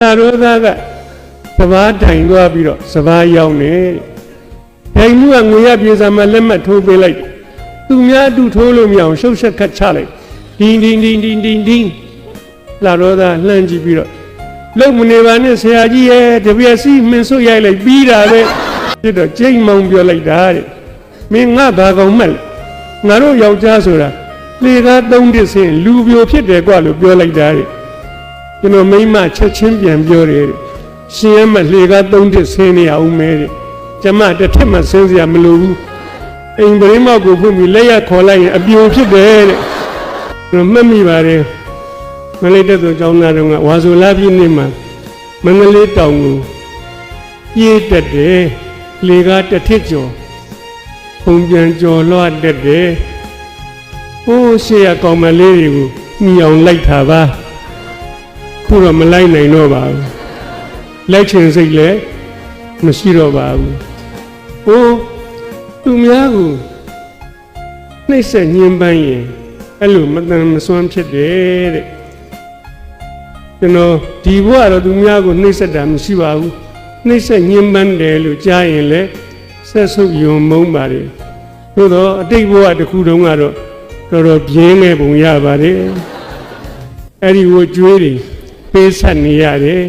ရောသားကစဘာတိုင်သွားပြီးတော့စဘာရောက်နေတိုင်မှုကငွေရပြေစာမှာလက်မှတ်ထိုးပေးလိုက်သူများအတူထိုးလို့မရအောင်ရှုပ်ဆက်ခတ်ချလိုက်ဒင်းလာရောသားလှမ်းကြည့်ပြီးတော့လုံမနေပါနဲ့ဆရာကြီးရဲ့တပြက်စီမင်းဆွရိုက်လိုက်ပြီးတာပဲဖြစ်တော့ကျိတ်မောင်ပြောလိုက်တာတဲ့မင်းငါဘာကောင်မှတ်ငါတို့ယောက်ျားဆိုတာလေကားသုံးတစ်ဆင်းလူပြိုဖြစ်တယ်ကွာလို့ပြောလိုက်တာတဲ့ကျွန်တော်မိမချက်ချင်းပြန်ပြောတယ်ရှင်ရမလေကားသုံးတစ်ဆင်းနေအောင်မဲတဲ့ကျမတစ်ထက်မှဆင်းစရာမလိုဘူးအိမ်ပရင်းမောက်ကိုဖွင့်ပြီးလက်ရခေါ်လိုက်ရင်အပြိုဖြစ်တယ်တဲ့ကျွန်တော်မှတ်မိပါတယ်မလေးတက်သူကျောင်းသားတော်ကဝါဆိုလာပြည့်နေ့မှာမန္တလေးတောင်ကိုပြေးတက်တယ်လေကားတစ်ထစ်ကျော်ပုံပြန်ကျော်လွှတ်တက်တယ်ဟိုးရှေ့ရကောင်မလေးတွေကိုညှိအောင်လိုက်တာပါခုတော့မလိုက်နိုင်တော့ပါဘူးလက်ချင်စိတ်လည်းမရှိတော့ပါဘူးဟိုးသူများကိုနှိမ့်ဆက်ညှဉ်းပန်းရင်အဲ့လိုမတန်မစွမ်းဖြစ်တယ်တဲ့ကျွန်တော်ဒီဘဝတော့သူများကိုနှိမ့်ဆက်တာမရှိပါဘူးနှိမ့်ဆက်ညှဉ်းပန်းတယ်လို့ကြားရင်လည်းဆက်ဆုပ်ယုံမုန်းပါတယ်သို့တော့အတိတ်ဘဝတစ်ခုတုန်းကတော့တော်တော်ပြင်းနေပုံရပါတယ်အဲ့ဒီဝကျွေးတွေပေးဆက်နေရတယ်